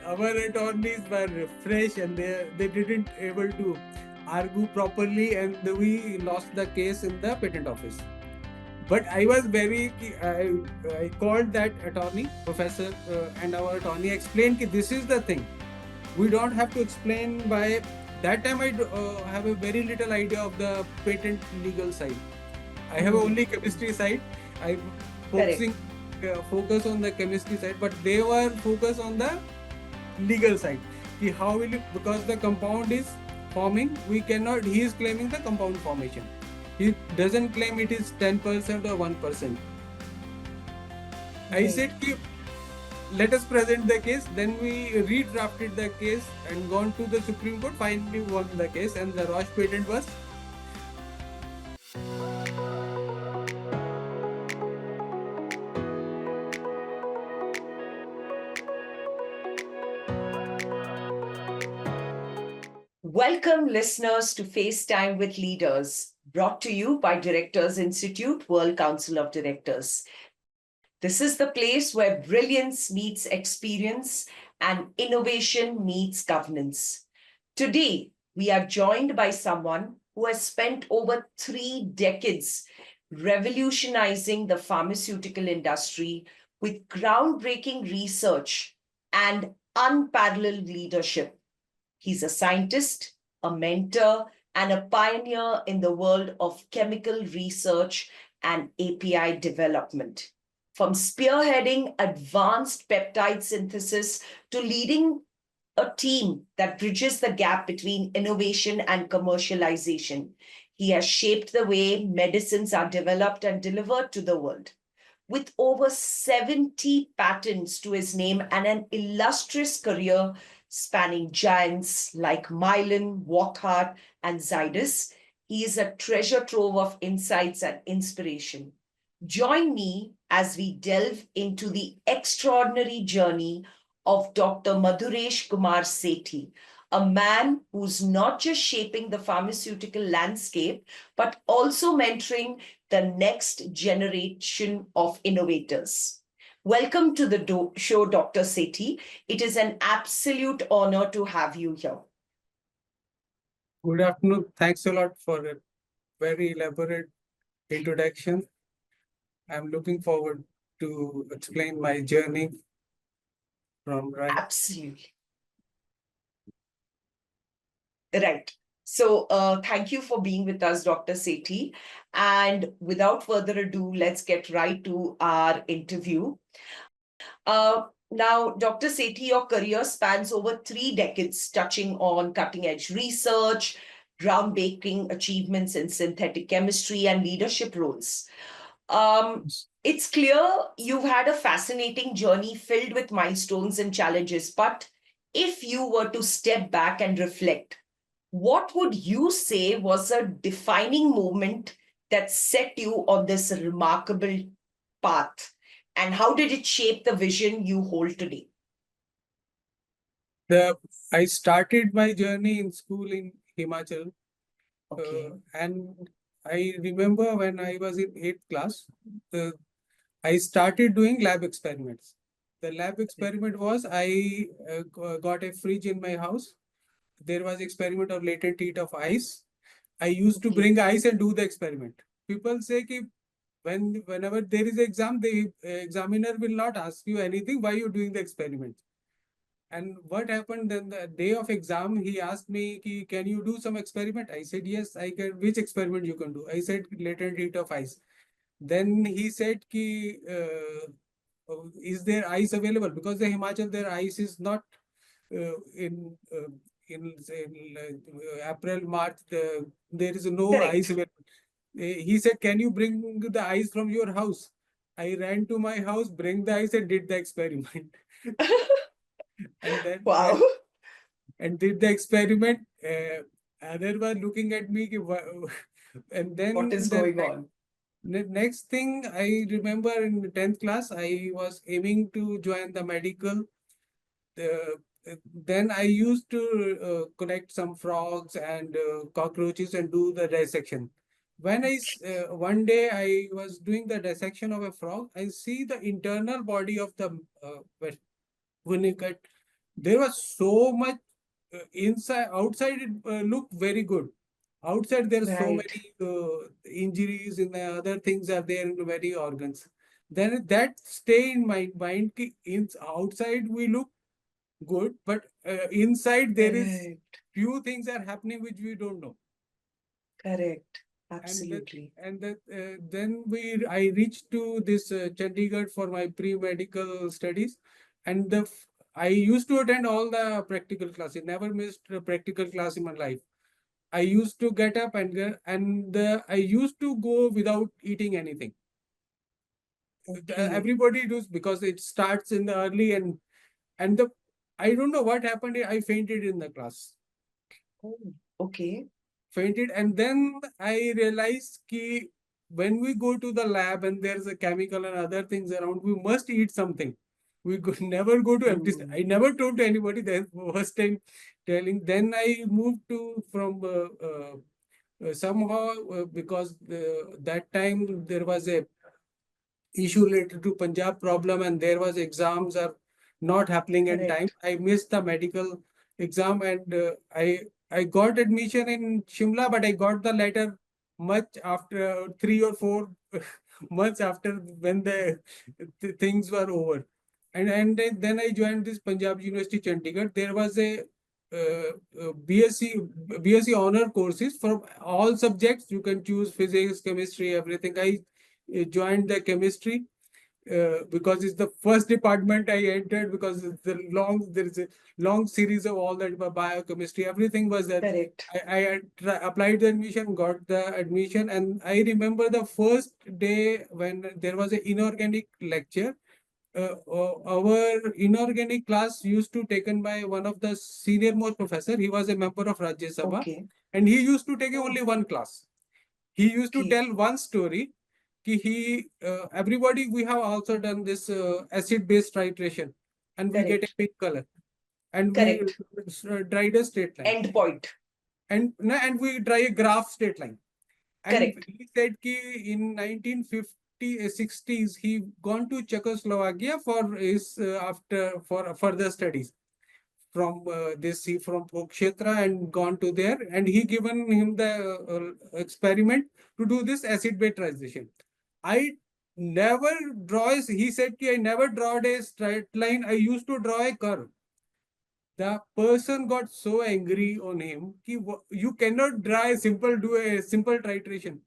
our attorneys were fresh and they didn't able to argue properly, and we lost the case in the patent office. But I was I called that attorney, professor, and our attorney explained that this is the thing. We don't have to explain by that time. I have a very little idea of the patent legal side. I have only chemistry side. I focusing focus on the chemistry side, but they were focused on the legal side. How will it, because the compound is forming, we cannot, he is claiming the compound formation. He doesn't claim it is 10% or 1%. I said, let us present the case. Then we redrafted the case and gone to the Supreme Court, finally won the case, and the Roche patent was. Welcome, listeners, to FaceTime with Leaders, brought to you by Directors Institute, World Council of Directors. This is the place where brilliance meets experience and innovation meets governance. Today, we are joined by someone who has spent over 3 decades revolutionizing the pharmaceutical industry with groundbreaking research and unparalleled leadership. He's a scientist, a mentor, and a pioneer in the world of chemical research and API development. From spearheading advanced peptide synthesis to leading a team that bridges the gap between innovation and commercialization, he has shaped the way medicines are developed and delivered to the world. With over 70 patents to his name and an illustrious career spanning giants like Mylan, Wockhardt, and Zydus, he is a treasure trove of insights and inspiration. Join me as we delve into the extraordinary journey of Dr. Madhuresh Kumar Sethi, a man who's not just shaping the pharmaceutical landscape, but also mentoring the next generation of innovators. Welcome to the show, Dr. Sethi. It is an absolute honor to have you here. Good afternoon. Thanks a lot for a very elaborate introduction. I'm looking forward to explain my journey from right. Absolutely. Right. So thank you for being with us, Dr. Sethi. And without further ado, let's get right to our interview. Now, Dr. Sethi, your career spans over 3 decades, touching on cutting-edge research, groundbreaking achievements in synthetic chemistry, and leadership roles. It's clear you've had a fascinating journey filled with milestones and challenges. But if you were to step back and reflect, what would you say was a defining moment that set you on this remarkable path? And how did it shape the vision you hold today? I started my journey in school in Himachal. And I remember when I was in 8th class, I started doing lab experiments. The lab experiment was I got a fridge in my house. There was experiment of latent heat of ice. I used to bring ice and do the experiment. People say that whenever there is an exam, the examiner will not ask you anything, why you doing the experiment. And what happened then, the day of exam, he asked me, can you do some experiment? I said, yes, I can. Which experiment you can do? I said, latent heat of ice. Then he said, is there ice available? Because the Himachal, their ice is not in April, March, there is no ice available. He said, can you bring the ice from your house? I ran to my house, bring the ice and did the experiment. And then and did the experiment. Other was looking at me, and then what is going on? The next thing I remember in the 10th class, I was aiming to join the medical. Then I used to collect some frogs and cockroaches and do the dissection. When one day I was doing the dissection of a frog, I see the internal body of the winnicott There was so much inside, outside it looked very good. Outside there are so Right. many injuries and the other things are there in the very organs. Then that stay in my mind. In outside we look good, but inside there is Right. few things are happening which we don't know. Correct. And that Absolutely. and that then we I reached to this Chandigarh for my pre-medical studies, and I used to attend all the practical classes. Never missed a practical class in my life. I used to get up and I used to go without eating anything. Okay. Everybody does because it starts in the early and the I don't know what happened. I fainted in the class. Oh, okay. Fainted, and then I realized ki when we go to the lab and there's a chemical and other things around, we must eat something. We could never go to empty Mm. I never told to anybody. That first time telling. Then I moved to from somehow because that time there was a issue related to Punjab problem, and there was exams are not happening in time. Correct. I missed the medical exam, and I got admission in Shimla, but I got the letter much after 3 or 4 months after when things were over. And then I joined this Punjab University Chandigarh. There was a BSc honor courses for all subjects. You can choose physics, chemistry, everything. I joined the chemistry because it's the first department I entered, because there is a long series of all that biochemistry, everything was there. Correct. I applied the admission, got the admission, and I remember the first day when there was an inorganic lecture. Our inorganic class used to taken by one of the senior most professor. He was a member of Rajya Sabha, Okay. and he used to take Oh, only one class. He used to okay. tell one story. Everybody, we have also done this acid base titration, and we get a Correct. pink color, and we Correct. dried a straight line, End point. and we draw a graph straight line. And Correct. he said ki in 1950 60s he gone to Czechoslovakia for his after for further studies from this he from Kurukshetra and gone to there, and he given him the experiment to do this acid base transition. I never he said ki I never draw a straight line. I used to draw a curve. The person got so angry on him ki you cannot do a simple titration.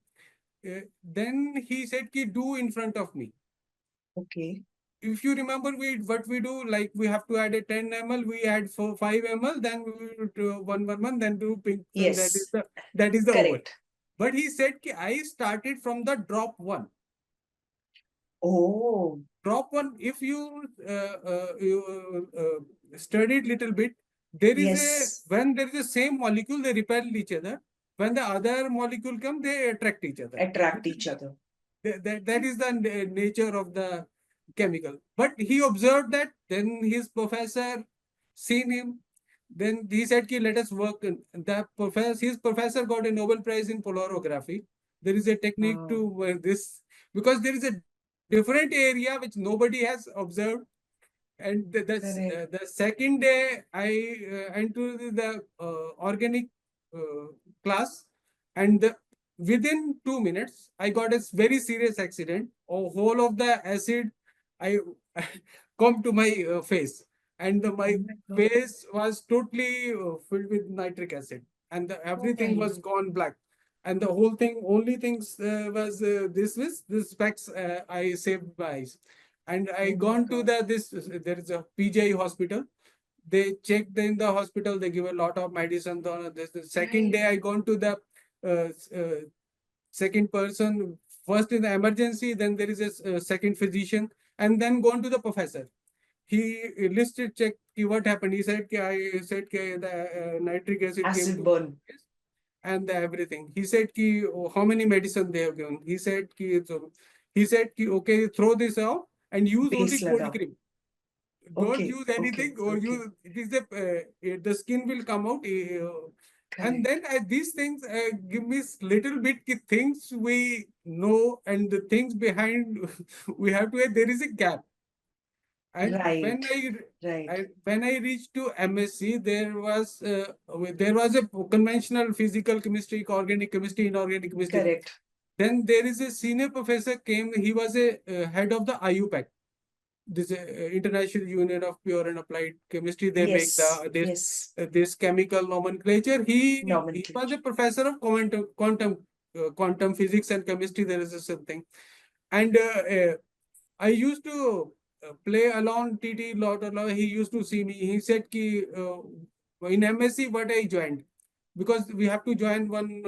Then he said ki do in front of me. Okay. If you remember, what we do, like we have to add a 10 ml, we add for 5 ml, then we will do 1 then do pink, and Yes. that is the over. Correct. But he said ki I started from the drop one. Oh, Drop one. If you studied little bit, there is a yes. when there is the same molecule, they repel each other. When the other molecule come, they attract each other. Attract each other. That is the nature of the chemical. But he observed that, then his professor seen him, then he said, ki, let us work. His professor got a Nobel Prize in polarography. There is a technique Ah, to this, because there is a different area which nobody has observed. And correct. the second day, I entered the organic class, and within 2 minutes, I got a very serious accident. Whole of the acid, I come to my face, and Oh my my God. face was totally filled with nitric acid, and Oh everything my. was gone black. And the whole thing, only things was this specs I saved my eyes. And I Oh my gone to God. there is a PGI hospital. They checked in the hospital. They give a lot of medicine. The second Right. day I gone to the second person. First in the emergency, then there is a second physician, and then gone to the professor. He listed check what happened. He said I said the nitric acid came Acid to burn. and everything. He said ki, oh, how many medicine they have given. He said ki, okay, throw this out and use only Base cold lada. cream. Don't Okay. use Okay. anything, or Okay. use it is the skin will come out. And Correct. then these things give me little bit things we know, and the things behind we have to there is a gap. And Right. Right. when I reached to MSc, there was a conventional physical chemistry, organic chemistry, inorganic chemistry. Correct. Then there is a senior professor came. He was a head of the IUPAC, this International Union of Pure and Applied Chemistry. They make Yes. the Yes. this chemical nomenclature. He was a Nomenclature. professor of quantum physics and chemistry. There is a something, and I used to play along TT lot a lot. He used to see me. He said ki in MSc what I joined, because we have to join one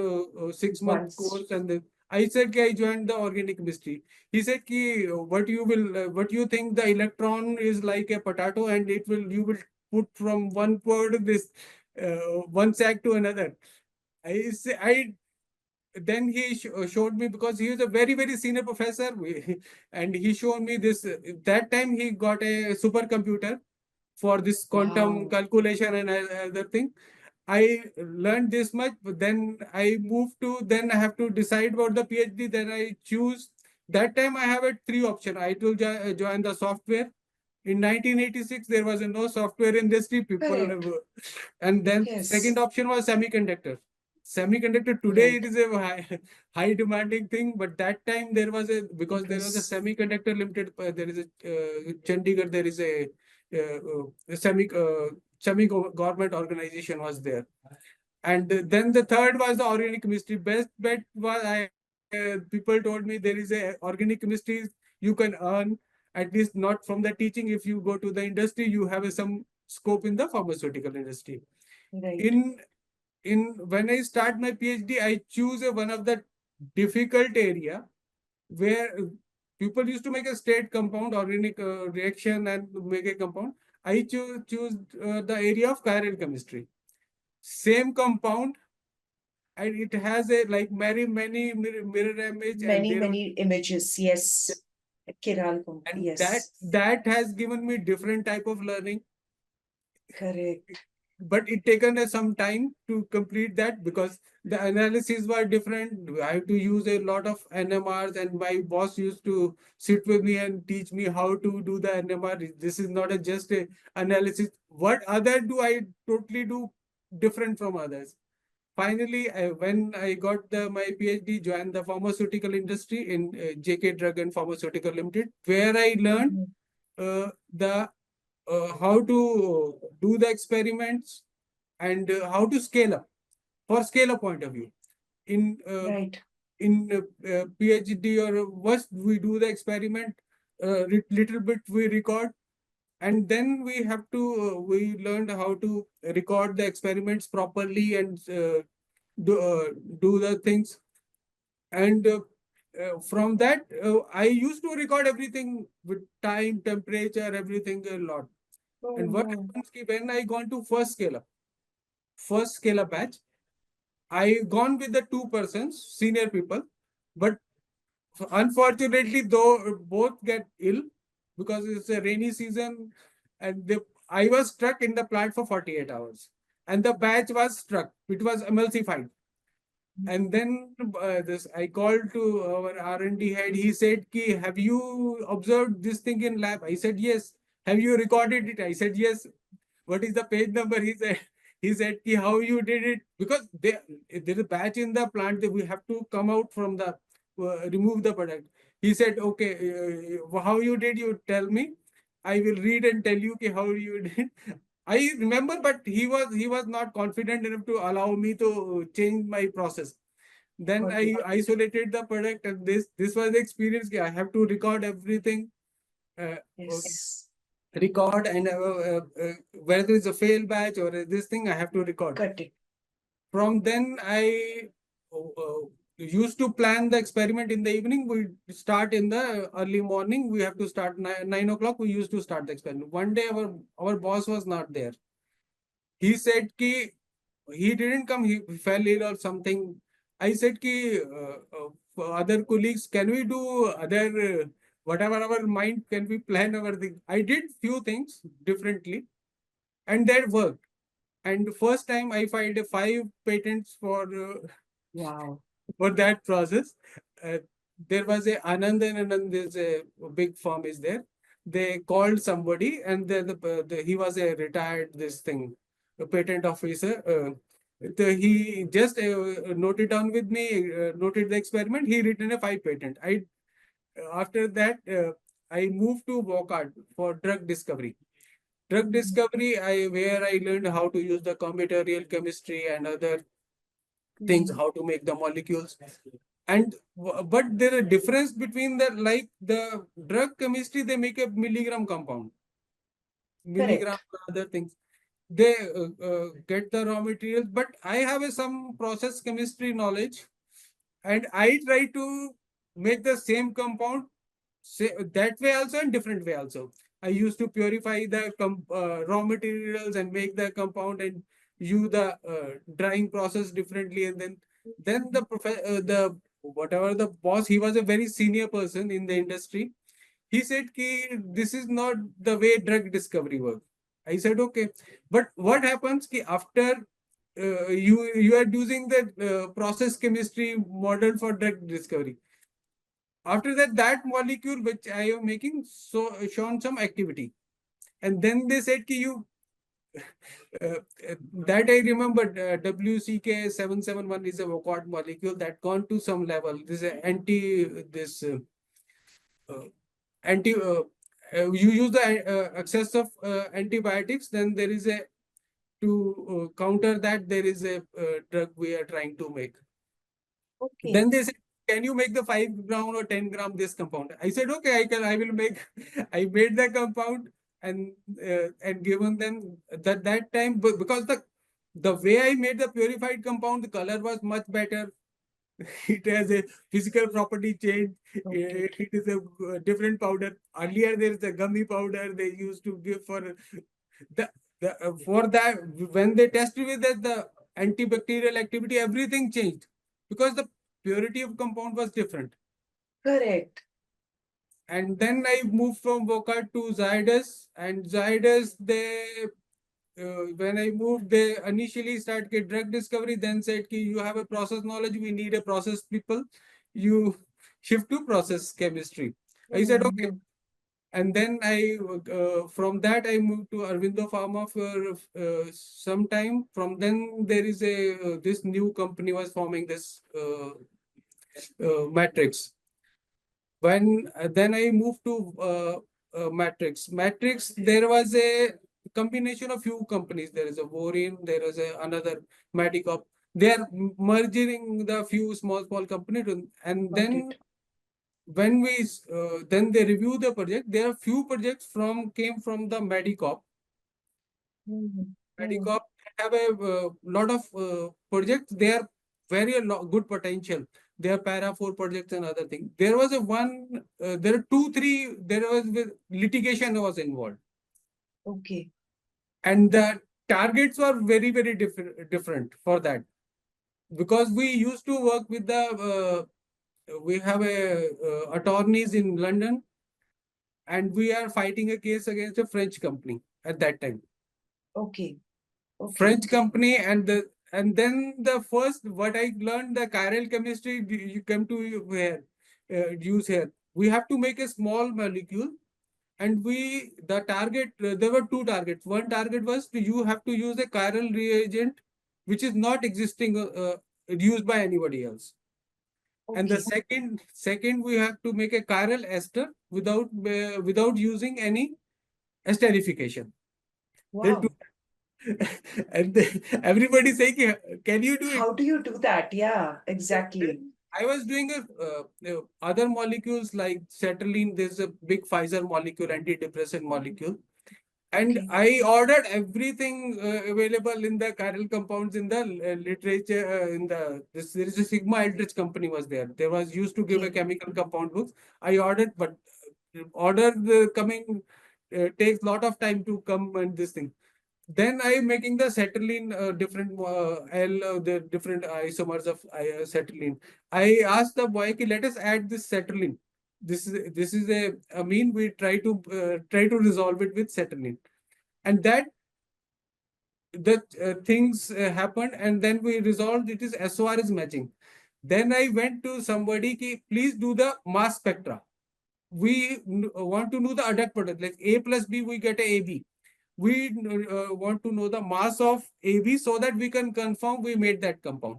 6 month Once. course, and then I said ki I joined the organic chemistry. He said ki what you think the electron is like a potato, and you will put from one pod this one sack to another. I then he showed me, because he was a very senior professor, and he showed me this. That time he got a supercomputer for this quantum Wow. calculation and other thing. I learned this much, but then I moved to, then I have to decide about the PhD. Then I choose. That time I have a three option. I to join the software. In 1986, there was no software industry. Correct. And then second Yes. option was semiconductor. Semiconductor today it Right. is a high demanding thing, but that time there was a, because It there was a was semiconductor limited. There is a Chandigarh. There is a semi government organization was there. And then the third was the organic chemistry. Best bet was, people told me there is a organic chemistry you can earn, at least not from the teaching. If you go to the industry, you have some scope in the pharmaceutical industry. right. In when I start my PhD, I choose one of the difficult area where people used to make a state compound organic reaction and make a compound. I choose the area of chiral chemistry. Same compound, and it has a like very many mirror image, and Many, there many images. Yes. Kiralpum. and Yes. that has given me different type of learning, Correct. but it taken some time to complete that, because the analyses were different. I have to use a lot of NMRs, and my boss used to sit with me and teach me how to do the NMR. This is not just a analysis. What other do I totally do different from others. Finally, when I got my PhD, joined the pharmaceutical industry in JK Drug and Pharmaceutical Limited, where I learned Mhm. the how to do the experiments, and how to scale up, for scale up point of view. In Right. PhD or first we do the experiment, little bit we record, and then we have to we learned how to record the experiments properly, and do, uh, do the things. And from that, I used to record everything with time, temperature, everything a lot. Oh, And what no. happens when I gone to first scale up batch, I gone with the two persons, senior people, but unfortunately, though both get ill because it's a rainy season, and I was stuck in the plant for 48 hours, and the batch was stuck. It was emulsified. And then this I called to our R&D head. He said, "Ki, have you observed this thing in lab?" I said, "Yes." "Have you recorded it?" I said, "Yes." "What is the page number?" He said, "Ki, how you did it?" Because there is a batch in the plant that we have to come out from the remove the product. He said, "Okay, how you did? You tell me. I will read and tell you ki, how you did." I remember, but he was not confident enough to allow me to change my process. Then Got it. I isolated the product, and this was the experience. I have to record everything, uh, uh, Yes. record, and whether it's a fail batch or this thing, I have to record. Got it. From then, I used to plan the experiment in the evening. We start in the early morning. We have to start 9 o'clock. We used to start the experiment. One day, our boss was not there. He said ki he didn't come. He fell ill or something. I said ki for other colleagues, can we do other whatever our mind, can we plan our thing? I did few things differently, and that worked. And first time I filed 5 patents Wow. for that process. Uh, there was a Anand and Anand, there's a big firm is there. they called somebody, and he was a retired this thing, a patent officer. He just noted down with me, noted the experiment. He written a 5 patent. After that, I moved to Wockhardt for drug discovery. Drug discovery, where I learned how to use the combinatorial chemistry and other things, how to make the molecules. And but there is a difference between the drug chemistry, they make a milligram compound, milligram Correct. other things. They get the raw materials, but I have some process chemistry knowledge, and I try to make the same compound, that way also and different way also. I used to purify the raw materials and make the compound, and use the drying process differently. And then the whatever the boss, he was a very senior person in the industry. He said ki this is not the way drug discovery works. I said okay, but what happens ki after you are using the process chemistry model for drug discovery. After that, that molecule which I am making shown some activity, and then they said ki you that I remember, WCK 771 is a Wockhardt molecule that gone to some level. This is a uh, anti you use the excess of antibiotics, then there is a to counter that, there is a drug we are trying to make. Okay. Then they said, can you make the 5 gram or 10 gram this compound? I said, okay, I will make. I made the compound, and given them that time, because the way I made the purified compound, the color was much better. It has a physical property change. Okay. It is a different powder. Earlier, there is a gummy powder they used to give for the, for that. When they tested with that, the antibacterial activity, everything changed because the purity of compound was different. Correct. And then I moved from Wockhardt to Zydus, and Zydus, they when I moved, they initially started drug discovery, then said ki you have a process knowledge, we need a process people. You shift to process chemistry. I said okay. Mhm. And then I from that I moved to Aurobindo Pharma for some time. From then there is a this new company was forming, this Matrix. When then I moved to Matrix. Matrix, there was a combination of few companies. There is a Vorin, there is another Medicop. They are merging the few small companies, and Got then it. when we then they review the project. There are few projects came from the Medicop. Mhm. Mhm. Medicop have a lot of projects. They are very good potential. They are para 4 projects and other things. There was a one, there are two, three, there was litigation was involved. Okay. And the targets were very different for that. Because we used to work with we have a attorneys in London, and we are fighting a case against a French company at that time. Okay. Okay. French company, and then the first what I learned, the chiral chemistry you come to where use here. We have to make a small molecule, and the target, there were two targets. One target was you have to use a chiral reagent which is not existing used by anybody else. And the Okay. second we have to make a chiral ester without using any esterification. There two. Wow. And everybody saying, can you do it? How do you do that? Yeah, So exactly. then I was doing other molecules like sertraline. There's a big Pfizer molecule, antidepressant molecule. And Okay. I ordered everything available in the chiral compounds in the literature. There is a Sigma Eldridge company was there. There was used to give a Okay. chemical compound books. I ordered, but order the coming takes lot of time to come and this thing. Then I am making the acetylene different the different isomers of acetylene. I asked the boy, "Ki, let us add this acetylene. This is a amine. We try to resolve it with acetylene, and that the things happened, and then we resolved it is SOR is matching. Then I went to somebody, ki, please do the mass spectra. want to know the adduct product, like A plus B, we get a AB. We want to know the mass of AB so that we can confirm we made that compound.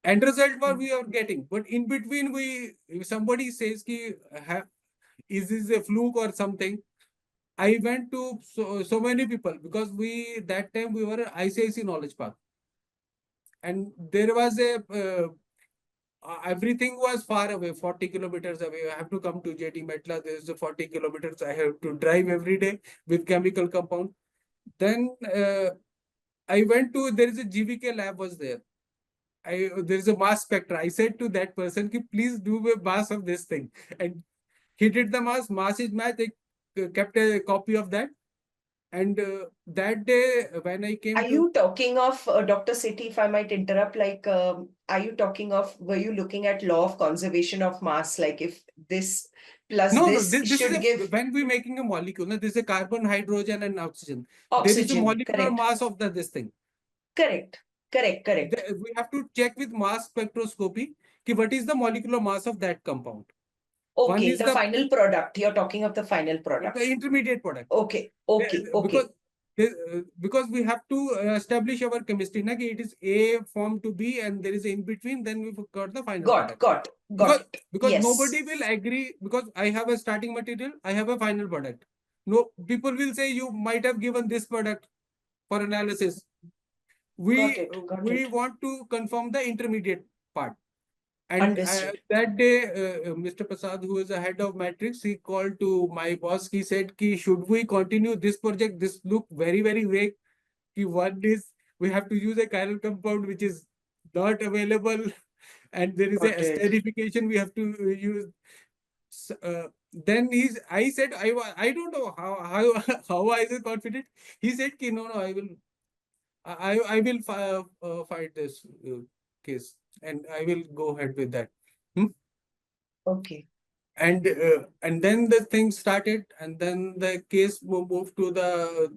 End result what we are getting. But in between, if somebody says ki, is this a fluke or something? I went to so many people, because that time we were ICIC Knowledge Park, and there was everything was far away, 40 kilometers away. I have to come to JT Metla. There's a 40 kilometers. I have to drive every day with chemical compound. Then I went to, there is a GVK lab was there. There is a mass spectra. I said to that person, ki, please do a mass of this thing. And he did the mass is match. They kept a copy of that. And that day, when I came Are to, you talking of, Dr. Sethi, if I might interrupt, like, are you talking of, were you looking at law of conservation of mass? Like if this plus no, this this is should give when we're making a molecule, no, this is a carbon, hydrogen, and oxygen. There is a oxygen. molecular Correct. mass of this thing. Correct. Correct. Correct. We have to check with mass spectroscopy ki what is the molecular mass of that compound. One Okay, is the final product. You're talking of the final the product. intermediate product. Okay. Okay. Because Okay. because we have to establish our chemistry, na, ki it is A form to B, and there is a in between, then we got the final product. Got it. Because Yes. nobody will agree, because I have a starting material, I have a final product. No, people will say you might have given this product for analysis. Got We it. Got we it. want to confirm the intermediate part. And Understood. that day, Mr. Prasad, who is the head of Matrix, he called to my boss. He said, ki, should we continue this project? This look very, very vague. Ki, one is we have to use a chiral compound which is not available, and there is a Got it. esterification we have to use. Then I said, I don't know how I was confident. He said, ki, no, I will fight this case, and I will go ahead with that. Hmm? Okay. And then the thing started, and then the case moved to the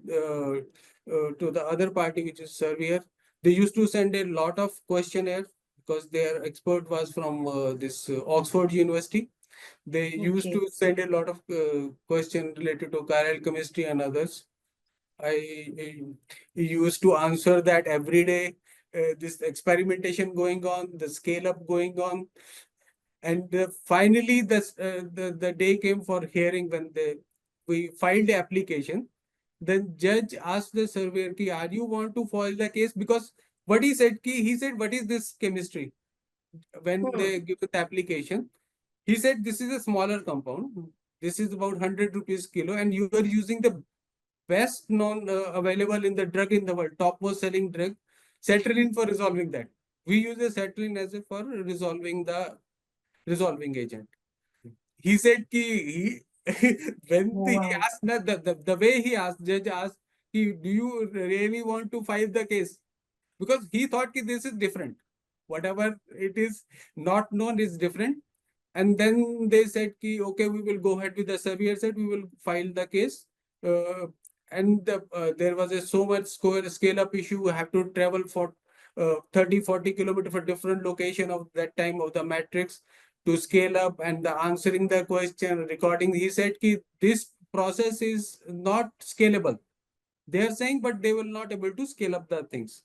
other party, which is surveyor. They used to send a lot of questionnaire, because their expert was from this Oxford University. They used Okay. to send a lot of question related to chiral chemistry and others. I used to answer that every day. This experimentation going on, the scale up going on, and finally the day came for hearing, when we filed the application. Then judge asked the surveyor, ki, are you want to file the case? Because what he said, he said, what is this chemistry? When Hmm. they give the application, he said, this is a smaller compound. This is about 100 rupees kilo, and you are using the best non available in the drug in the world, topmost selling drug, sertraline, for resolving that. We use the sertraline as a for resolving agent. He said ki when he Wow. asked, the way he asked, judge asked, ki, do you really want to file the case? Because he thought ki this is different. Whatever it is not known is different. And then they said, ki, okay, we will go ahead with the surveyor said, we will file the case. Uh, and there was so much scale up issue. We have to travel for 30, 40 kilometers for different location of that time of the matrix to scale up, and the answering the question, recording. He said, ki, this process is not scalable. They are saying, but they will not able to scale up the things.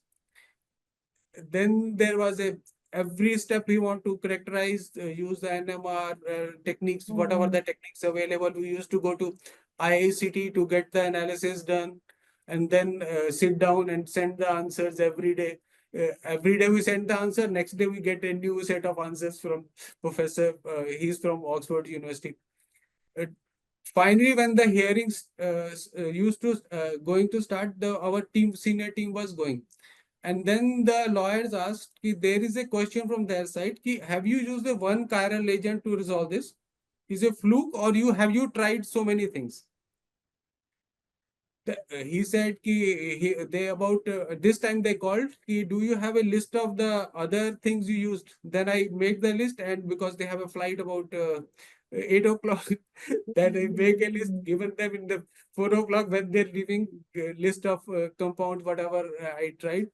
Then there was every step we want to characterize, use the NMR techniques, whatever Hmm. the techniques available. We used to go to IICT to get the analysis done, and then sit down and send the answers every day. Every day we send the answer. Next day we get a new set of answers from professor. He's from Oxford University. Uh, Finally, when the hearings used to going to start, our team, senior team, was going. And then the lawyers asked, ki, there is a question from their side, ki, have you used the one chiral agent to resolve this? Is a fluke, or have you tried so many things? He said, ki, they about this time they called, ki, do you have a list of the other things you used? Then I make the list, and because they have a flight about 8 o'clock, then I make a list, given them in the 4 o'clock when they're leaving, list of compounds, whatever I tried.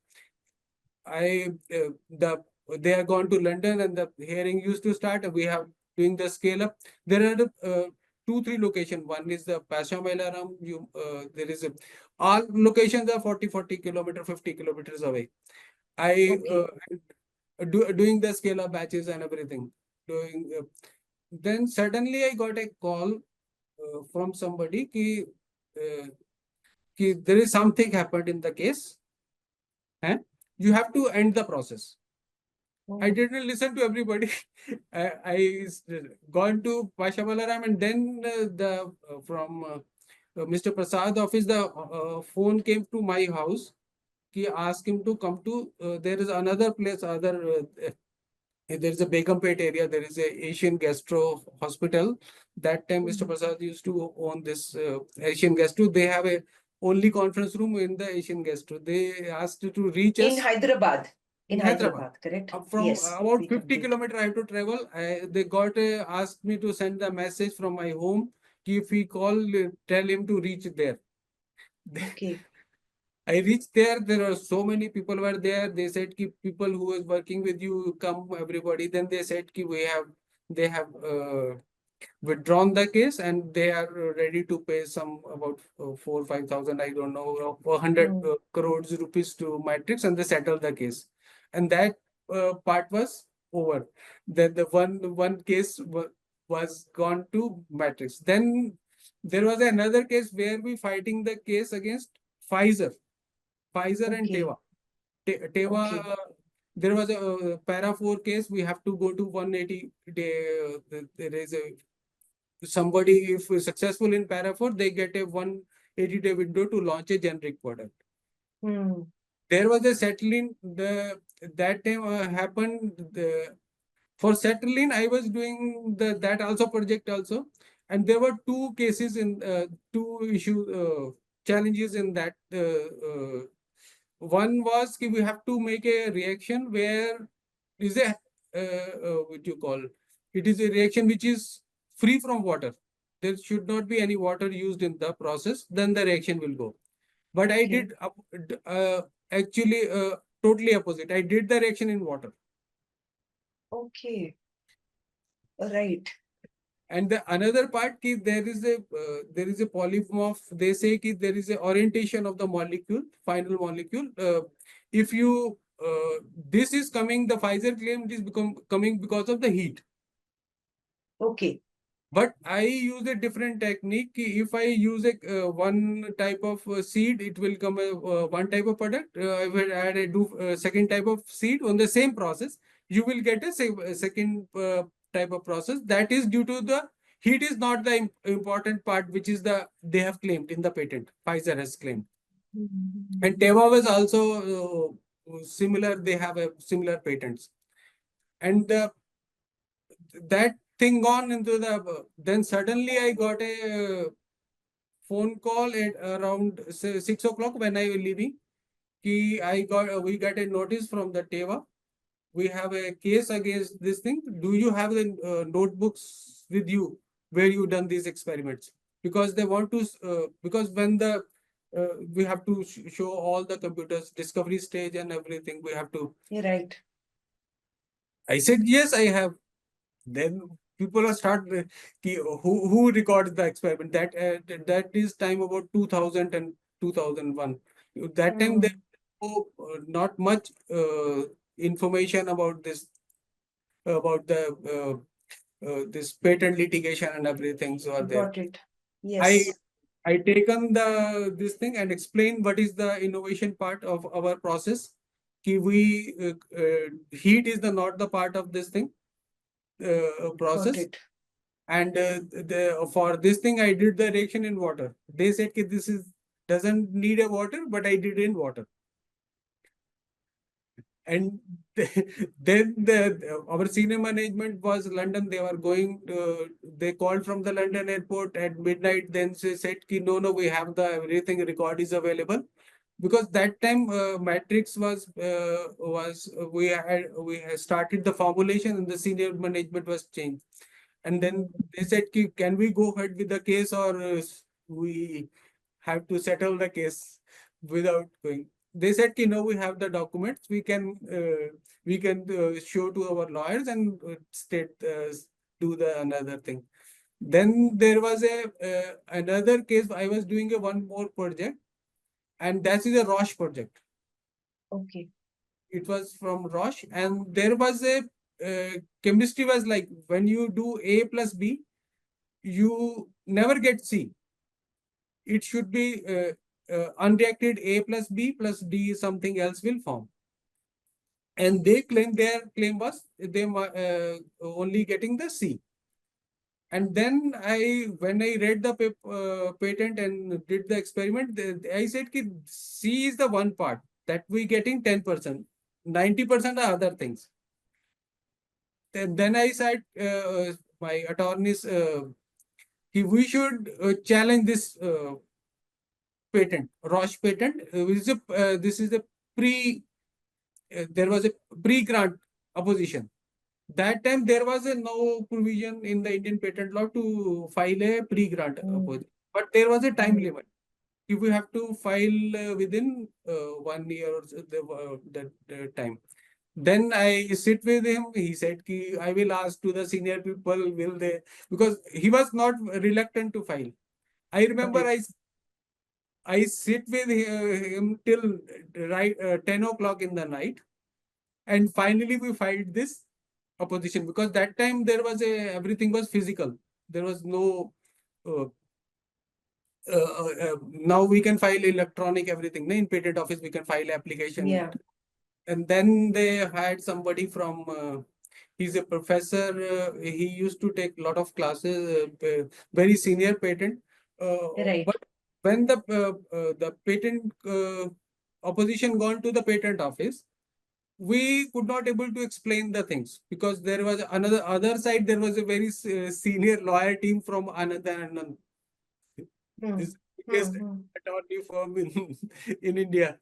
They are gone to London, and the hearing used to start. We have doing the scale up. There are 3 locations. One is the Pasha Mailaram. There is a, all locations are 40 kilometer, 50 kilometers away. I Okay. doing the scale of batches and everything. Doing then suddenly I got a call from somebody uh, ki there is something happened in the case, and you have to end the process. I Oh, didn't listen to everybody. I gone to Pasha Balaram, and then the from Mr. Prasad office, the phone came to my house. He asked him to come to. There is another place. There is a Begumpet area. There is a Asian Gastro Hospital. That time, Mr. mhm. Prasad used to own this Asian Gastro. They have a only conference room in the Asian Gastro. They asked to reach In us Hyderabad. In in Hyderabad. Hyderabad, correct? From Yes, about we 50 complete. kilometers I have to travel. They got asked me to send the message from my home. If he call, tell him to reach there. Okay. I reached there. There are so many people were there. They said, "Ki people who is working with you come, everybody." Then they said, "Ki they have withdrawn the case and they are ready to pay some about 4 5,000, I don't know, 100 Hmm. crores rupees to Matrix, and they settled the case, and that part was over. Then the one case was gone to Matrix. Then there was another case where we fighting the case against Pfizer, Pfizer and Okay. Teva. Teva, Okay. there was a para 4 case. We have to go to 180 day. There is a somebody, if successful in para 4, they get a 180-day window to launch a generic product. Hmm. There was a settling. That time happened. For settling, I was doing that also project also, and there were two cases in two issue challenges in that. One was that we have to make a reaction where is a what you call, it is a reaction which is free from water. There should not be any water used in the process. Then the reaction will go. But I Okay. did actually totally opposite. I did the reaction in water. Okay. Right. And the another part ki there is a polymorph. They say ki there is a orientation of the molecule, final molecule. If you this is coming, the Pfizer claim it is coming because of the heat. Okay. But I use a different technique. If I use a one type of seed, it will come one type of product. I will add a second type of seed on the same process. You will get a second type of process. That is due to the heat is not the important part, which is the they have claimed in the patent. Pfizer has claimed, and Mhm. Teva was also similar. They have a similar patents, and that thing gone into the. Then suddenly I got a phone call at around 6 o'clock when I was leaving. We got a notice from the Teva. We have a case against this thing. Do you have the notebooks with you where you done these experiments? Because they want to, because when the we have to show all the computers discovery stage and everything. We have to. You're right. I said yes, I have. Then people are start who records the experiment. That is time about 2000 and 2001. That time there Hmm. was not much information about this, about the this patent litigation and everything so are there. Got it. I Yes. I taken the this thing and explain what is the innovation part of our process. Ki we heat is the not the part of this thing Got process. it. And for this thing, I did the reaction in water. They said that this is doesn't need a water, but I did in water. And then our senior management was London. They were going. They called from the London airport at midnight. Then they said, "Ki no, no, we have the everything. Record is available." Because that time Matrix we had started the formulation and the senior management was changed. And then Hmm. they said, can we go ahead with the case, or we have to settle the case without going? They said, no, we have the documents. We can show to our lawyers and state do the another thing. Then there was another case. I was doing a one more project, and that is a Roche project. Okay. It was from Roche, and there was a chemistry was like when you do A plus B, you never get C. It should be unreacted A plus B plus D, something else will form. And they claim their claim was they only getting the C. And then when I read the patent and did the experiment, I said ki C is the one part that we getting 10%, 90% are other things. Then I said my attorneys, we should challenge this patent, Roche patent. This is a there was a pre-grant opposition. That time there was no provision in the Indian patent law to file a pre-grant opposition, but there was a time limit. If we have to file within 1 year or so, that time. Then I sit with him. He said, ki, I will ask to the senior people, will they? Because he was not reluctant to file. I remember Right. I sit with him till 10 o'clock in the night. And finally, we filed this opposition because that time there was everything was physical. There was no. Uh, Now we can file electronic everything. In patent office, we can file application. Yeah. And then they had somebody from. He's a professor. He used to take a lot of classes. Very senior patent. Right. But when the patent opposition gone to the patent office, we could not able to explain the things because there was another other side. There was a very senior lawyer team from another this biggest attorney firm in India.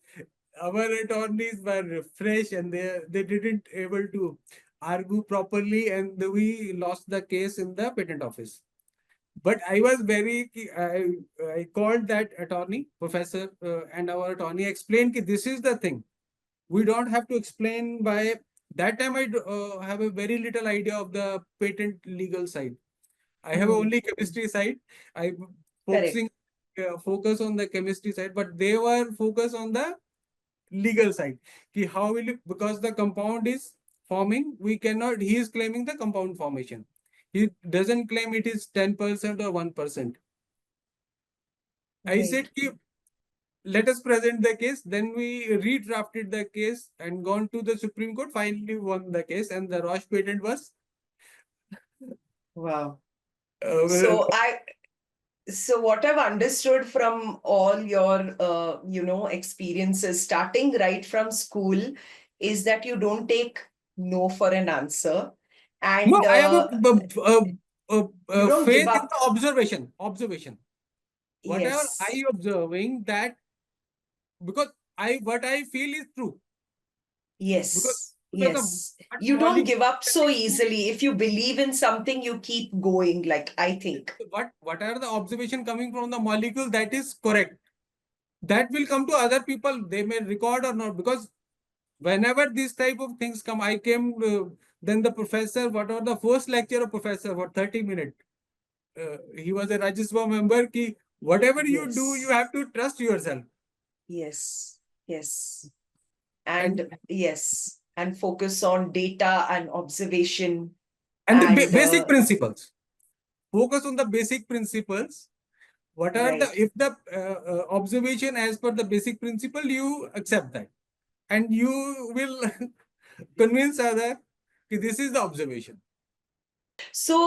Our attorneys were fresh and they didn't able to argue properly, and we lost the case in the patent office. But I was I called that attorney professor, and our attorney explained that this is the thing. We don't have to explain by that time. I have a very little idea of the patent legal side. I have only chemistry side. I Correct. focusing focus on the chemistry side, but they were focused on the legal side. Ki how will it, because the compound is forming, we cannot. He is claiming the compound formation. He doesn't claim it is 10% or 1%. I Right. said ki let us present the case. Then we redrafted the case and gone to the Supreme Court. Finally won the case, and the Roche patent was. Wow. Uh, So what I've understood from all your experiences starting right from school is that you don't take no for an answer, no, and I have you a don't give faith in up. the observation. Observation. Whatever I Yes. observing that because I what I feel is true because Yes. of Yes. what You don't molecule give up so coming to easily. If you believe in something, you keep going, like I think. whatever the observation coming from the molecule that is correct. That will come to other people. They may record or not because whenever these type of things come, I came. Then the professor, whatever the first lecture of professor for 30 minutes, he was a Rajya Sabha member. Ki whatever you do, you Yes. have to trust yourself. Yes. Yes. And And yes, and focus on data and observation the and basic principles. Focus on the basic principles. What are the right. if the observation as per the basic principle, you accept that, and you will convince other that this is the observation. So,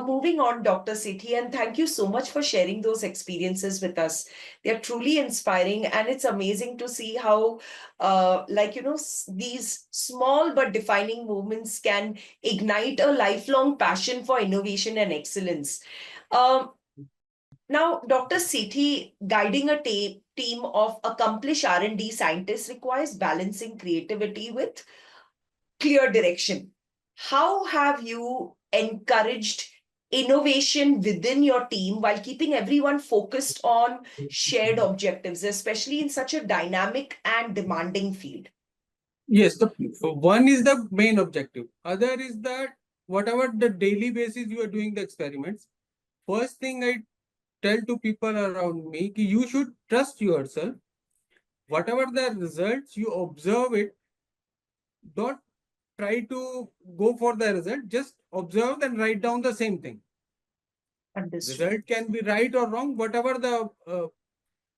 moving on, Dr. Sethi, and thank you so much for sharing those experiences with us. They're truly inspiring, and it's amazing to see how, these small but defining moments can ignite a lifelong passion for innovation and excellence. Um, Now, Dr. Sethi, guiding a team of accomplished R&D scientists requires balancing creativity with clear direction. How have you encouraged innovation within your team while keeping everyone focused on shared objectives, especially in such a dynamic and demanding field? Yes, the one is the main objective. Other is that whatever the daily basis you are doing the experiments, first thing I tell to people around me, you should trust yourself. Whatever the results, you observe it. Don't try to go for the result. Just observe and write down the same thing. Understood. Result can be right or wrong. Whatever the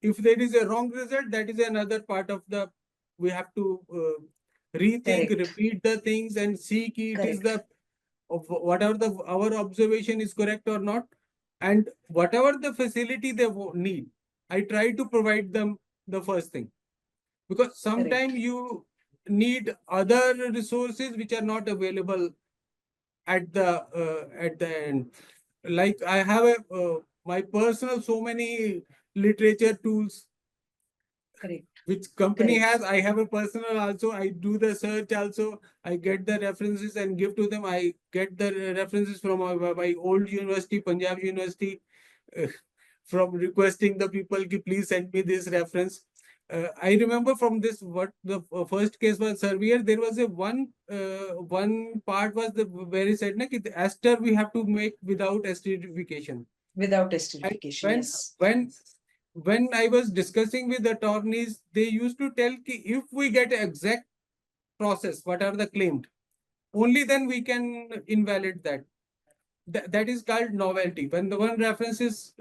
if there is a wrong result, that is another part of the we have to rethink, Correct. repeat the things, and see ki it is Correct. the of whatever the our observation is correct or not, and whatever the facility they need, I try to provide them the first thing, because sometimes Correct. you need other resources which are not available at the end. Like I have a my personal so many literature tools Correct. which company Correct. has. I have a personal also. I do the search also. I get the references and give to them. I get the references from my old university, Punjab University, uh, from requesting the people ki please send me this reference. I remember from this what the first case was surveyor. There was a one part was the very said na ki the ester we have to make without esterification. Without And esterification, yes. when I was discussing with attorneys, they used to tell ki if we get exact process, whatever the claimed, only then we can invalid that. That is called novelty. When the one reference is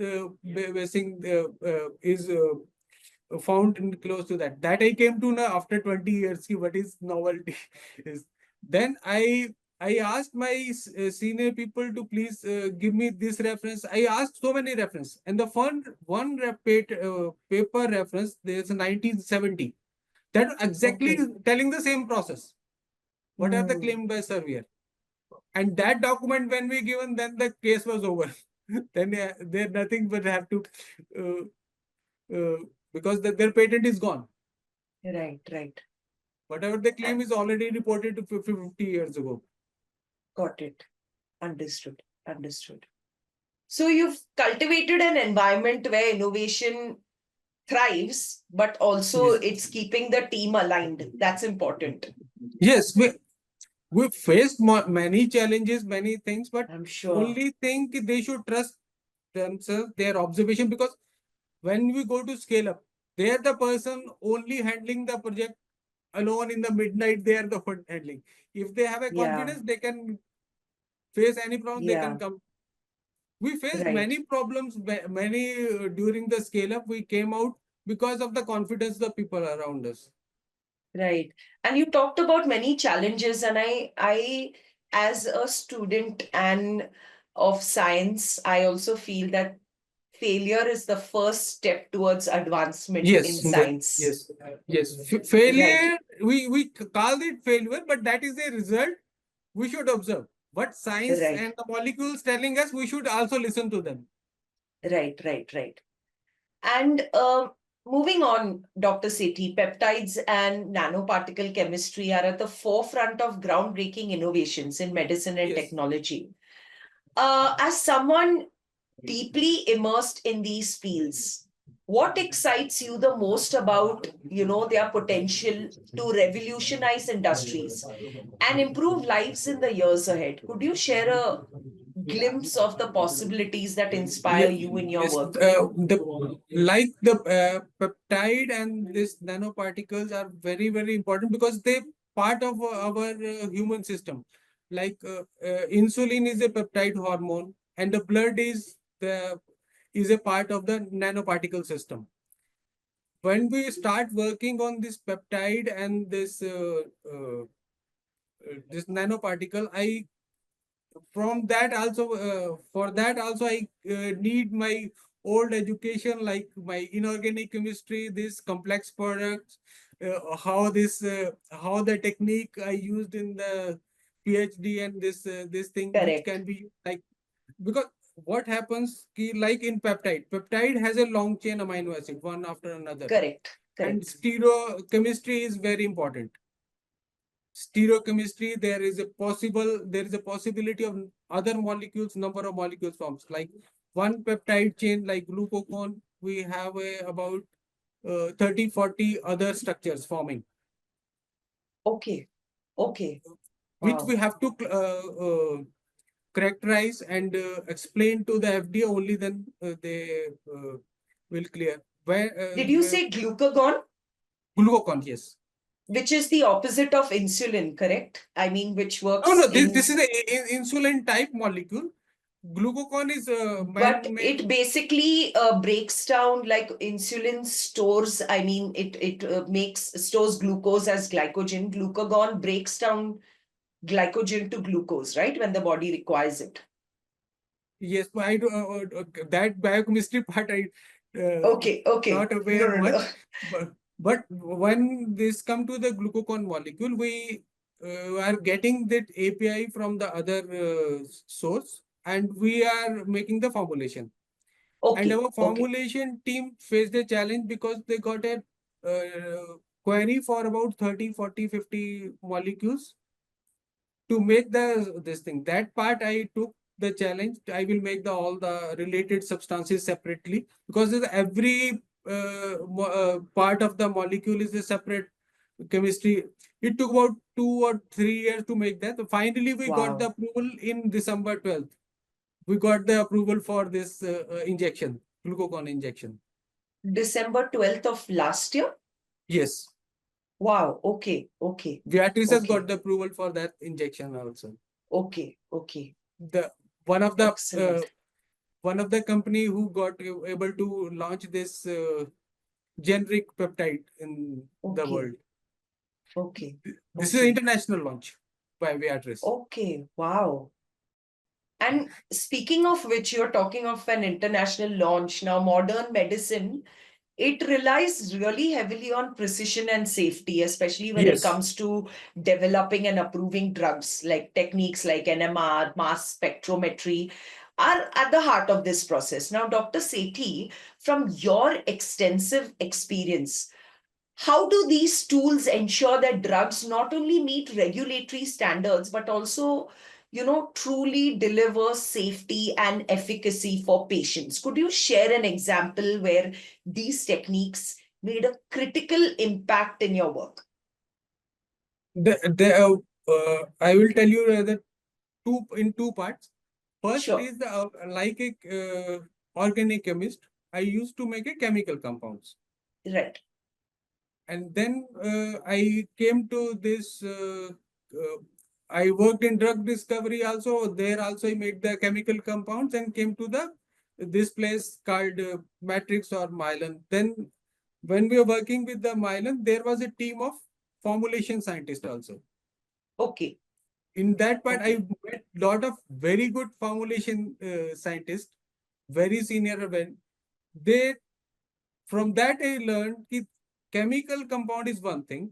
found in close to that, that I came to know after 20 years. Ki what is novelty? Is then I asked my senior people to please give me this reference. I asked so many reference, and the paper reference there's a 1970 that exactly Okay. telling the same process. What are the Hmm. claimed by surveyor? And that document when we given, then the case was over. Then they nothing but have to uh, because their patent is gone. Right, right. Whatever they Uh, claim is already reported to 50 years ago. Got it. Understood. Understood. So you've cultivated an environment where innovation thrives, but also Yes. it's keeping the team aligned. That's important. Yes, we faced many challenges, many things, but I'm sure. only thing they should trust themselves, their observation, because when we go to scale up, they are the person only handling the project alone in the midnight. They are the one handling. If they have a Yeah. confidence, they can face any problem. They can Yeah. come. We faced Right. many problems, many during the scale up. We came out because of the confidence the people around us. Right. And you talked about many challenges, and as a student and of science, I also feel that failure is the first step towards advancement in Yes, science. yes, yes. Right. Failure, we call it failure, but that is a result we should observe. What science Right. and the molecules telling us, we should also listen to them. Right. Right. Right. And moving on, Dr. Sethi, peptides and nanoparticle chemistry are at the forefront of groundbreaking innovations in medicine and Yes. technology. As someone deeply immersed in these fields, what excites you the most about, their potential to revolutionize industries and improve lives in the years ahead? Could you share a glimpse of the possibilities that inspire you in your Yes, work? the peptide and this nanoparticles are very very important because they part of our human system. Like insulin is a peptide hormone, and the blood is a part of the nanoparticle system. When we start working on this peptide and this nanoparticle, I from that also for that also I need my old education, like my inorganic chemistry, this complex products, how the technique I used in the PhD, and this thing which Correct. can be like, because what happens like in peptide has a long chain amino acid one after another, Correct. and Correct. stereochemistry is very important. Stereochemistry, there is a possibility of other molecules, number of molecules forms, like one peptide chain like glucagon, we have about 30-40 other structures forming, Okay. Okay. which we Wow. have to characterize and explain to the FDA, only then they will clear. Did you say glucagon? Glucagon, yes. Which is the opposite of insulin, correct? I mean, which No, works no, in. this is a insulin type molecule. Glucagon is But man-made. it basically breaks down like insulin stores. I mean, it makes stores glucose as glycogen. Glucagon breaks down glycogen to glucose, right? When the body requires it. Yes, but I do that biochemistry part I Okay, okay. not No, aware no, no. much. But when this come to the glucagon molecule, we are getting that API from the other source, and we are making the formulation. And Okay, our okay. formulation team faced a challenge because they got a query for about 30, 40, 50 molecules to make this thing. That part I took the challenge. I will make all the related substances separately, because every part of the molecule is a separate chemistry. It took about 2 or 3 years to make that. Finally, we got the Wow. approval in December 12th. We got the approval for this injection, glucagon injection. December 12th of last year? Yes. Wow. Okay, okay, Viatris has got okay, the approval for that injection also. okay, okay. The one of the Excellent. one of the company who got able to launch this generic peptide in the Okay, world. okay, This is an okay, international launch by Viatris. okay. Wow. And speaking of which, you're talking of an international launch. Now, modern medicine, it relies really heavily on precision and safety, especially when it Yes. comes to developing and approving drugs, like techniques like NMR, mass spectrometry are at the heart of this process. Now, Dr. Sethi, from your extensive experience, how do these tools ensure that drugs not only meet regulatory standards, but also, truly deliver safety and efficacy for patients? Could you share an example where these techniques made a critical impact in your work? I will tell you that two parts. First Sure. is like a organic chemist. I used to make a chemical compounds. Right. And then I came to this. I worked in drug discovery also. There also I made the chemical compounds and came to this place called Matrix or Mylan. Then when we were working with the Mylan, there was a team of formulation scientists also. Okay. In that part, I Okay. met lot of very good formulation scientists, very senior. When they from that I learned that chemical compound is one thing.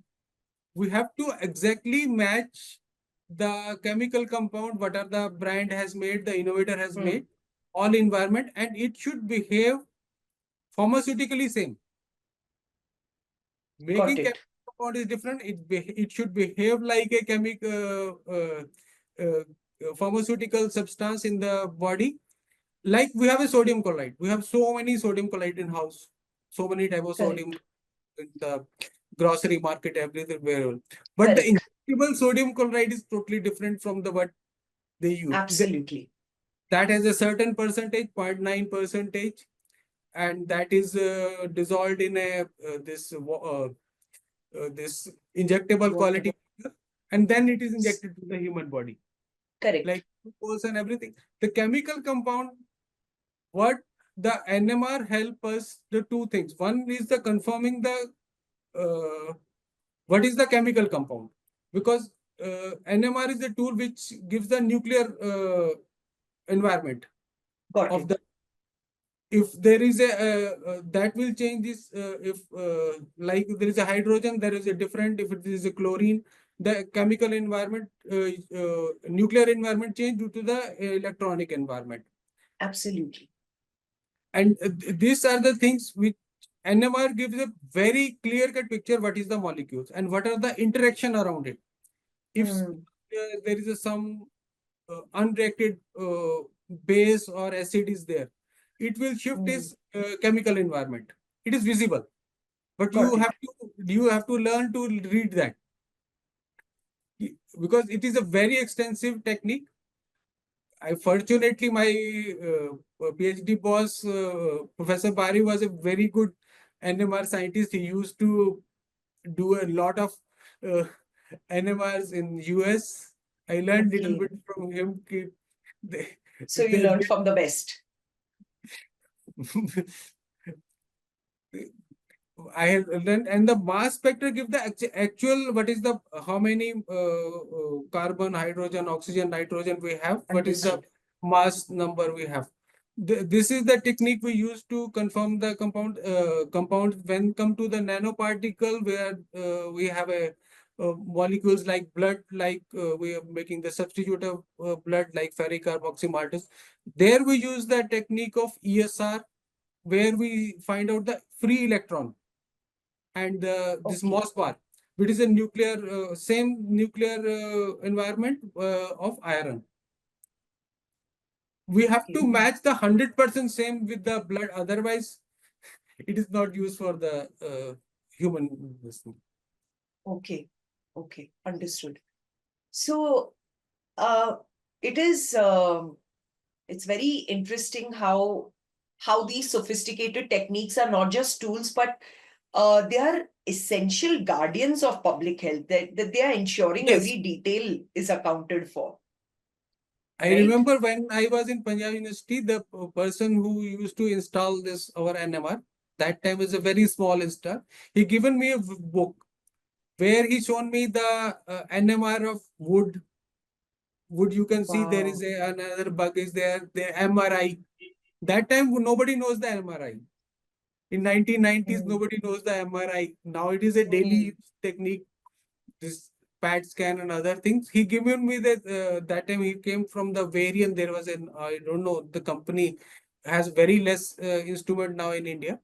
We have to exactly match the chemical compound, whatever the brand has made, the innovator has Hmm. made, all environment, and it should behave pharmaceutically same. Got Making chemical it. compound is different. It should behave like a chemical pharmaceutical substance in the body. Like we have a sodium chloride. We have so many sodium chloride in house. So many type of sodium Correct. in the grocery market, everywhere. But the Correct. injectable sodium chloride is totally different from the what they use. Absolutely. That has a certain percentage, 0.9 percentage, and that is dissolved in this injectable Water. quality, and then it is injected to the human body, Correct. like glucose and everything. The chemical compound, what the NMR help us, the two things. One is the confirming the what is the chemical compound, because NMR is the tool which gives the nuclear environment Got of it. the. If there is a that will change this. If like there is a hydrogen, there is a different. If it is a chlorine, the chemical environment, nuclear environment change due to the electronic environment. Absolutely. And these are the things which NMR gives a very clear-cut picture what is the molecules and what are the interaction around it. If Hmm. there is some unreacted base or acid is there, it will shift Hmm. its chemical environment. It is visible, but Got it. you have to learn to read that, because it is a very extensive technique. I fortunately my PhD boss, Professor Bari, was a very good NMR scientist. He used to do a lot of uh, NMRs in US. I learned little Okay. bit from him. They, So you learned from the best. I have learned, and the mass spectra give the actual what is the how many carbon, hydrogen, oxygen, nitrogen we have. What is the Understood. mass number we have? This is the technique we use to confirm the compound when come to the nanoparticle where we have a molecules like blood, like we are making the substitute of blood like ferric carboxymaltose. There we use the technique of ESR where we find out the free electron and this Okay. MOS bar, which is a nuclear, same nuclear environment of iron. We have to Okay. match the 100% same with the blood, otherwise it is not used for the human listening. Okay. Okay. Understood. So uh, it is it's very interesting how these sophisticated techniques are not just tools, but they are essential guardians of public health, that they are ensuring Yes, every detail is accounted for, I right? remember when I was in Punjab University, the person who used to install this our NMR, that time is a very small install. He given me a book where he shown me the NMR of wood. You can see there is Wow. another bug is there, the MRI. That time nobody knows the MRI. In 1990s, Mm, nobody knows the MRI. Now it is a mm, daily technique, this PAT scan and other things. He given me that that time he came from the variant. There was an I don't know, the company has very less instrument now in India.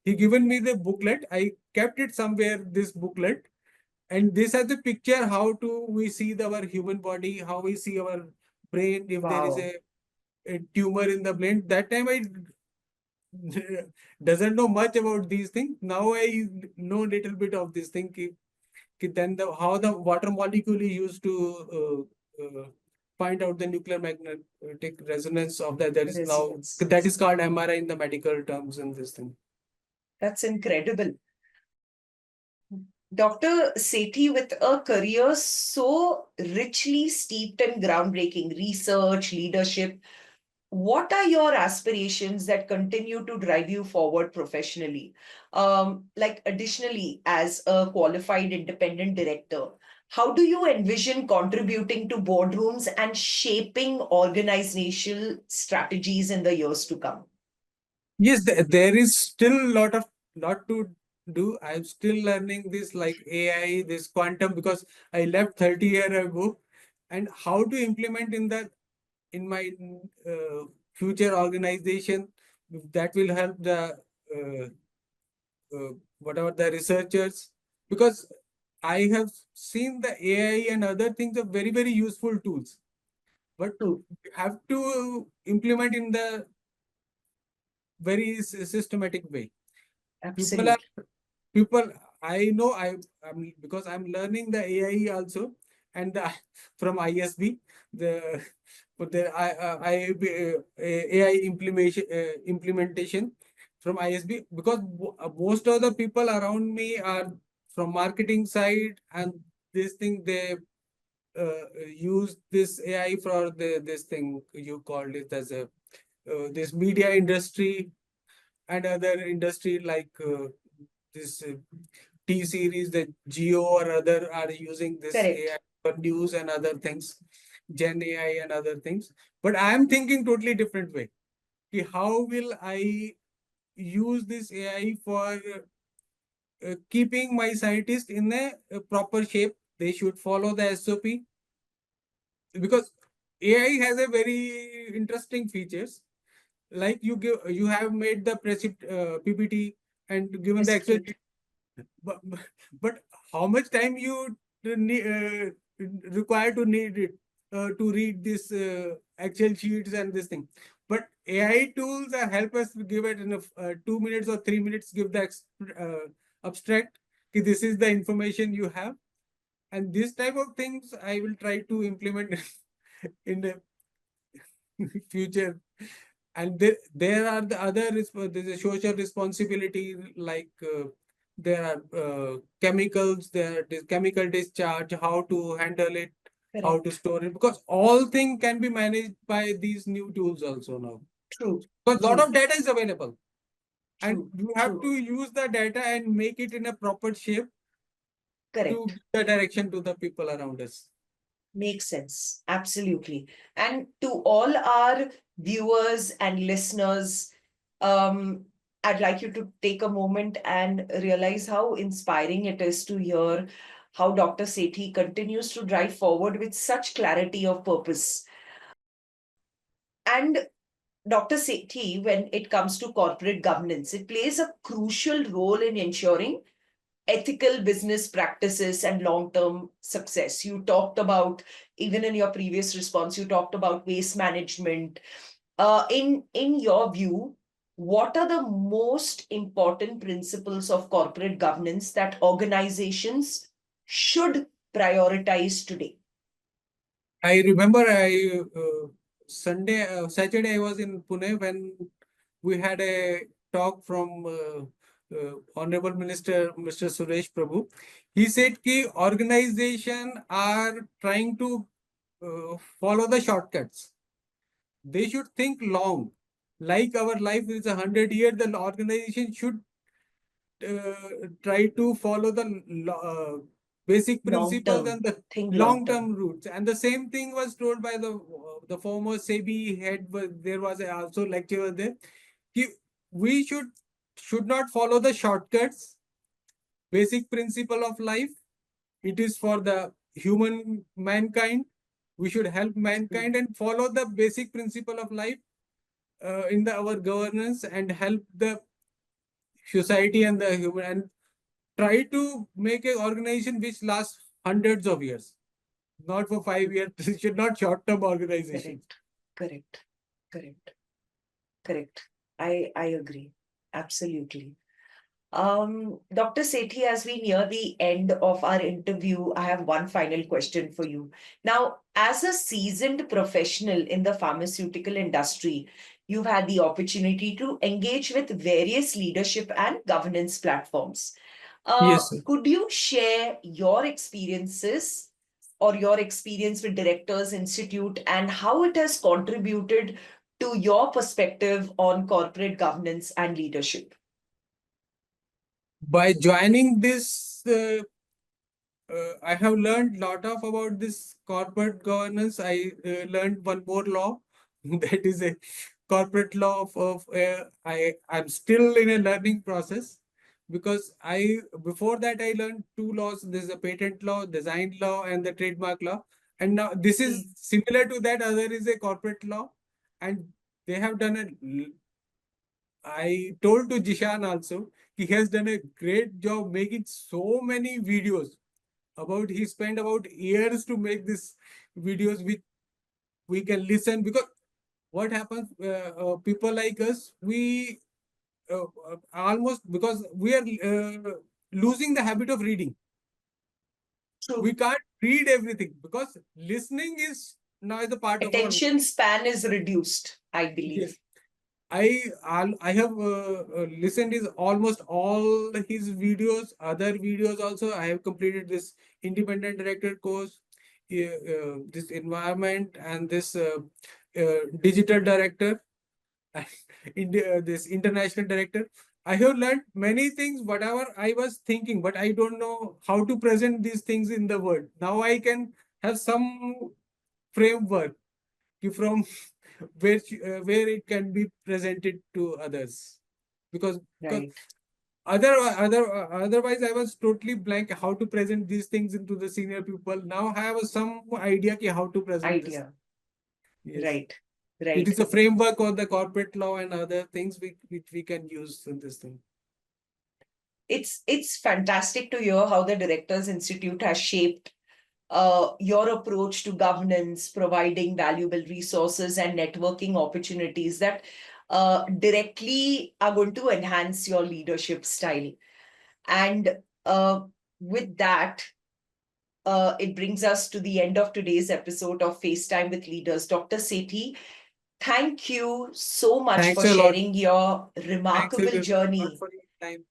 He given me the booklet. I kept it somewhere, this booklet, and this has a picture how to we see our human body, how we see our brain, if there is wow. a tumor in the brain. That time I doesn't know much about these things. Now I know little bit of this thing. Then how the water molecule is used to find out the nuclear magnetic resonance of that. That is now Resilience. that is called MRI in the medical terms in this thing. That's incredible. Dr. Sethi, with a career so richly steeped in groundbreaking research, leadership, what are your aspirations that continue to drive you forward professionally? Like, additionally, as a qualified independent director, how do you envision contributing to boardrooms and shaping organizational strategies in the years to come? Yes, there is still lot to do. I'm still learning this like AI, this quantum, because I left 30 years ago, and how to implement in my future organization that will help the uh, whatever the researchers, because I have seen the AI and other things are very useful tools, but True. you have to implement in the very systematic way. People are Absolutely. people I know I'm because I'm learning the AI also, and the from ISB, the but the AI implementation from ISB, because most of the people around me are from marketing side, and this thing they use this AI for this thing you called it as a this media industry and other industry like this T series, the Geo or other are using this AI Correct. for news and other things, Gen AI and other things. But I am thinking totally different way. How will I use this AI for keeping my scientist in a proper shape? They should follow the SOP, because AI has a very interesting features. Like you have made the PPT and given the Yes, Excel, great. but, but how much time you require to need it to read this Excel sheets and this thing. But AI tools are help us to give it in 2 minutes or 3 minutes, give the abstract. This is the information you have, and this type of things I will try to implement in the future. And there are the other, there's a social responsibility, like there are chemicals, there is chemical discharge, how to handle it, how to Correct. store it, because all things can be managed by these new tools also now. True. Because a lot True. of data is available, and True. you have True. to use the data and make it in a proper shape to Correct. give the direction to the people around us. Makes sense. Absolutely. And to all our viewers and listeners, um, I'd like you to take a moment and realize how inspiring it is to hear how Dr. Sethi continues to drive forward with such clarity of purpose. And Dr. Sethi, when it comes to corporate governance, it plays a crucial role in ensuring ethical business practices and long-term success. You talked about, even in your previous response, you talked about waste management. In your view, what are the most important principles of corporate governance that organizations should prioritize today? I remember Saturday I was in Pune when we had a talk from Honorable Minister Mr. Suresh Prabhu. He said ki organization are trying to follow the shortcuts. They should think long. Like our life is 100 years, the organization should try to follow the basic Long principles term, and the think long term. long-term routes. And the same thing was told by the former SEBI head. There was also lecture there. We should not follow the shortcuts. Basic principle of life. It is for the human mankind. We should help mankind and follow the basic principle of life in our governance and help the society and the human, and try to make an organization which lasts hundreds of years, not for 5 years. It should not short-term organization. Correct. Correct. Correct. Correct. I agree. Absolutely. Dr. Sethi, as we near the end of our interview, I have one final question for you. Now, as a seasoned professional in the pharmaceutical industry, you've had the opportunity to engage with various leadership and governance platforms. Yes, sir. Could you share your experiences or your experience with Directors Institute and how it has contributed to your perspective on corporate governance and leadership? By joining this, I have learned a lot of about this corporate governance. I learned one more law, that is a corporate law I'm still in a learning process, because before that I learned two laws. There's a patent law, design law, and the trademark law. And now this is similar to that. Other is a corporate law, and they have done I told to Jishan also, he has done a great job making so many videos. He spent about years to make this videos which we can listen, because what happens, people like us, we almost, because we are losing the habit of reading. We True. can't read everything because listening is now the part of our. Attention span is reduced, I Yes. believe. I have listened his almost all his videos, other videos also. I have completed this independent director course, this environment, and this digital director, this international director. I have learned many things, whatever I was thinking, but I don't know how to present these things in the world. Now I can have some framework from where it can be presented to others, because Right. otherwise I was totally blank how to present these things into the senior people. Now I have some idea how to present this. Idea. Yes, Right. it Right. is a framework of the corporate law and other things which we can use in this thing. It's fantastic to hear how the Directors Institute has shaped your approach to governance, providing valuable resources and networking opportunities that directly are going to enhance your leadership style. And with that, it brings us to the end of today's episode of FaceTime with Leaders. Dr. Sethi, Thank you so much Thanks for a lot. sharing your Thanks a remarkable lot journey. for your time.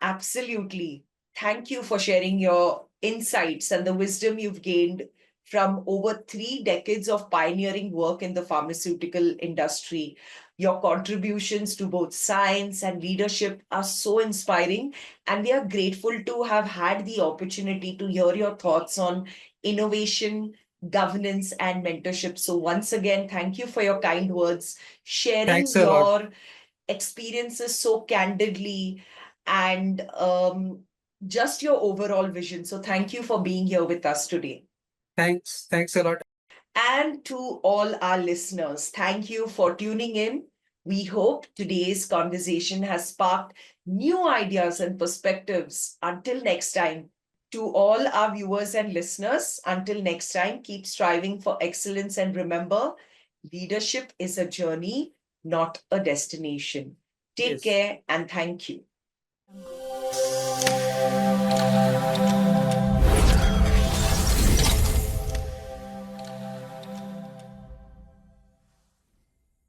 Absolutely. Thank you for sharing your insights and the wisdom you've gained from over 3 decades of pioneering work in the pharmaceutical industry. Your contributions to both science and leadership are so inspiring, and we are grateful to have had the opportunity to hear your thoughts on innovation, governance, and mentorship. So, once again, thank you for your kind words, sharing Thanks a lot. your experiences so candidly, and just your overall vision. So, thank you for being here with us today. Thanks a lot. And to all our listeners, thank you for tuning in. We hope today's conversation has sparked new ideas and perspectives. Until next time, to all our viewers and listeners, until next time, keep striving for excellence, and remember, leadership is a journey, not a destination. Take Yes. care and thank you.